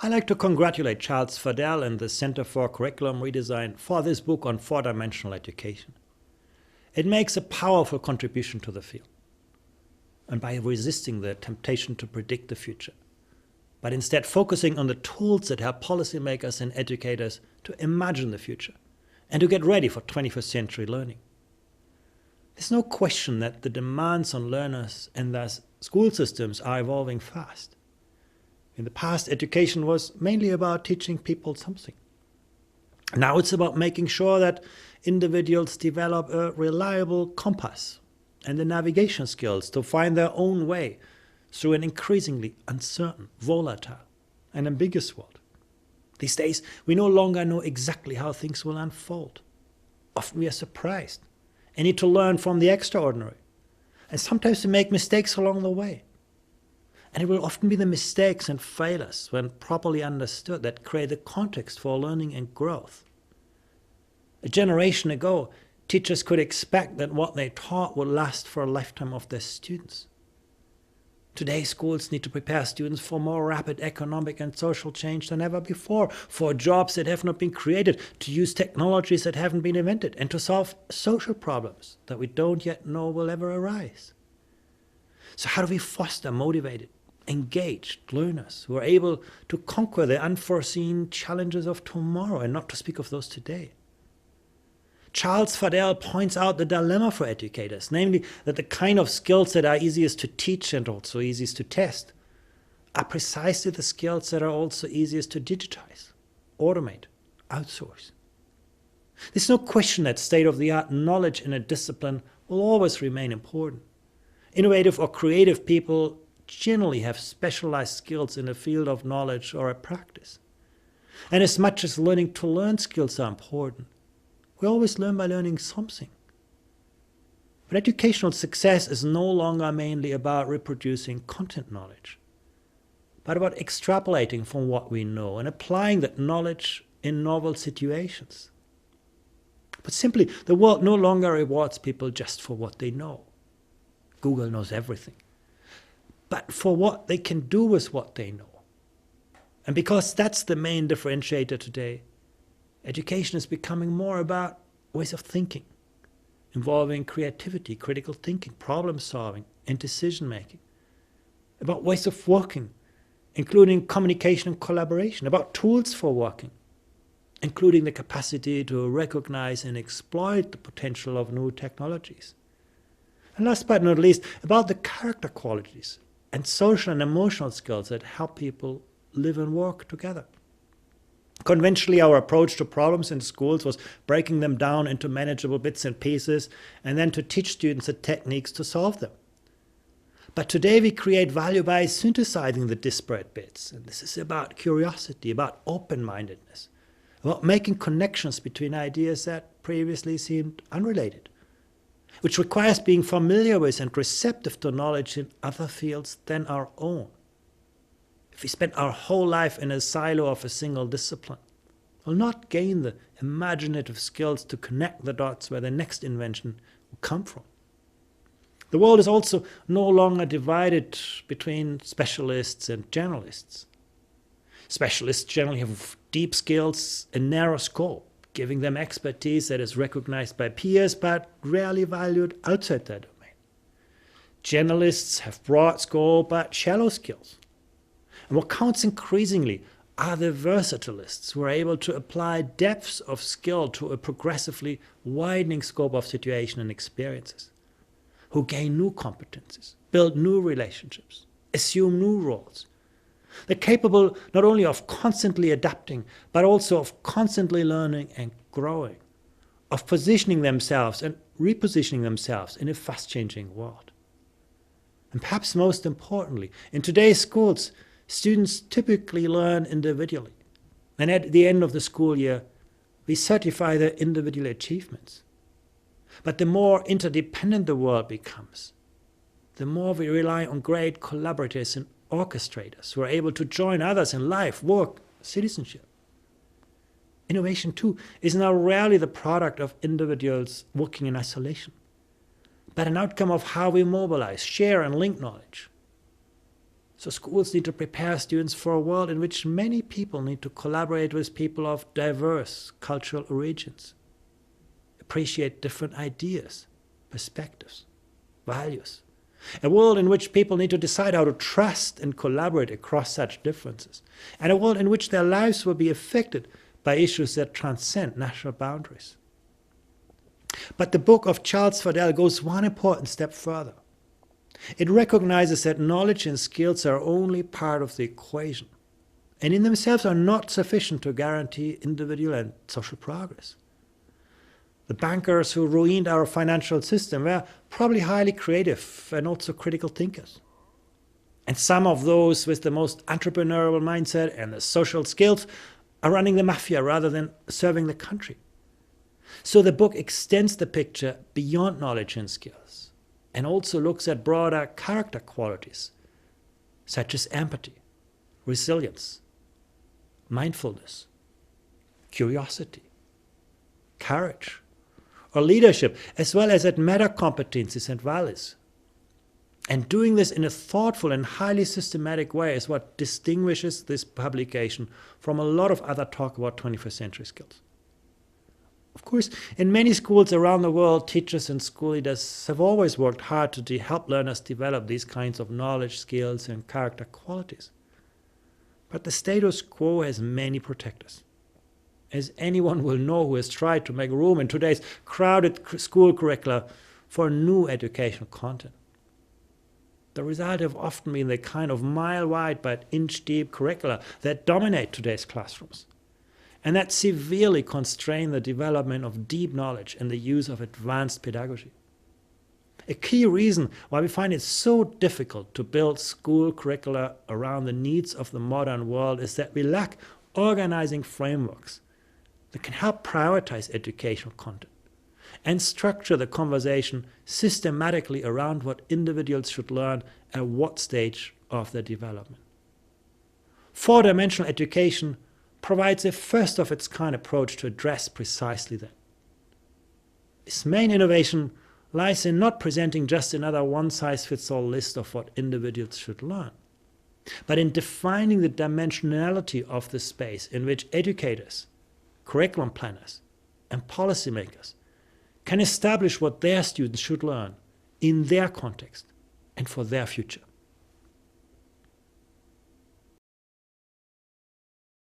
I like to congratulate Charles Fadell and the Center for Curriculum Redesign for this book on four-dimensional education. It makes a powerful contribution to the field, and by resisting the temptation to predict the future, but instead focusing on the tools that help policymakers and educators to imagine the future and to get ready for 21st century learning. There's no question that the demands on learners and thus school systems are evolving fast. In the past, education was mainly about teaching people something. Now it's about making sure that individuals develop a reliable compass and the navigation skills to find their own way through an increasingly uncertain, volatile, and ambiguous world. These days, we no longer know exactly how things will unfold. Often we are surprised and need to learn from the extraordinary. And sometimes we make mistakes along the way. And it will often be the mistakes and failures, when properly understood, that create the context for learning and growth. A generation ago, teachers could expect that what they taught would last for a lifetime of their students. Today, schools need to prepare students for more rapid economic and social change than ever before, for jobs that have not been created, to use technologies that haven't been invented, and to solve social problems that we don't yet know will ever arise. So how do we foster motivated, engaged learners who are able to conquer the unforeseen challenges of tomorrow, and not to speak of those today? Charles Fadell points out the dilemma for educators, namely that the kind of skills that are easiest to teach and also easiest to test are precisely the skills that are also easiest to digitize, automate, outsource. There's no question that state-of-the-art knowledge in a discipline will always remain important. Innovative or creative people generally have specialized skills in a field of knowledge or a practice. And as much as learning to learn skills are important, we always learn by learning something. But educational success is no longer mainly about reproducing content knowledge, but about extrapolating from what we know and applying that knowledge in novel situations. But simply, the world no longer rewards people just for what they know. Google knows everything. But for what they can do with what they know. And because that's the main differentiator today, education is becoming more about ways of thinking, involving creativity, critical thinking, problem solving, and decision making. About ways of working, including communication and collaboration. About tools for working, including the capacity to recognize and exploit the potential of new technologies. And last but not least, about the character qualities and social and emotional skills that help people live and work together. Conventionally, our approach to problems in schools was breaking them down into manageable bits and pieces and then to teach students the techniques to solve them. But today we create value by synthesizing the disparate bits. And this is about curiosity, about open-mindedness, about making connections between ideas that previously seemed unrelated, which requires being familiar with and receptive to knowledge in other fields than our own. If we spend our whole life in a silo of a single discipline, we'll not gain the imaginative skills to connect the dots where the next invention will come from. The world is also no longer divided between specialists and generalists. Specialists generally have deep skills and narrow scope, giving them expertise that is recognized by peers but rarely valued outside their domain. Generalists have broad scope but shallow skills. And what counts increasingly are the versatilists who are able to apply depths of skill to a progressively widening scope of situation and experiences, who gain new competencies, build new relationships, assume new roles. They're capable not only of constantly adapting, but also of constantly learning and growing, of positioning themselves and repositioning themselves in a fast-changing world. And perhaps most importantly, in today's schools, students typically learn individually. And at the end of the school year, we certify their individual achievements. But the more interdependent the world becomes, the more we rely on great collaborators and orchestrators who are able to join others in life, work, citizenship. Innovation, too, is now rarely the product of individuals working in isolation, but an outcome of how we mobilize, share, and link knowledge. So schools need to prepare students for a world in which many people need to collaborate with people of diverse cultural origins, appreciate different ideas, perspectives, values. A world in which people need to decide how to trust and collaborate across such differences. And a world in which their lives will be affected by issues that transcend national boundaries. But the book of Charles Fadell goes one important step further. It recognizes that knowledge and skills are only part of the equation, and in themselves are not sufficient to guarantee individual and social progress. The bankers who ruined our financial system were probably highly creative and also critical thinkers. And some of those with the most entrepreneurial mindset and the social skills are running the mafia rather than serving the country. So the book extends the picture beyond knowledge and skills and also looks at broader character qualities such as empathy, resilience, mindfulness, curiosity, courage, or leadership, as well as at meta competencies and values. And doing this in a thoughtful and highly systematic way is what distinguishes this publication from a lot of other talk about 21st century skills. Of course, in many schools around the world, teachers and school leaders have always worked hard to help learners develop these kinds of knowledge, skills, and character qualities. But the status quo has many protectors. As anyone will know who has tried to make room in today's crowded school curricula for new educational content. The result have often been the kind of mile-wide but inch-deep curricula that dominate today's classrooms, and that severely constrain the development of deep knowledge and the use of advanced pedagogy. A key reason why we find it so difficult to build school curricula around the needs of the modern world is that we lack organizing frameworks that can help prioritize educational content and structure the conversation systematically around what individuals should learn at what stage of their development. Four-dimensional education provides a first-of-its-kind approach to address precisely that. Its main innovation lies in not presenting just another one-size-fits-all list of what individuals should learn, but in defining the dimensionality of the space in which educators, curriculum planners, and policymakers can establish what their students should learn in their context and for their future.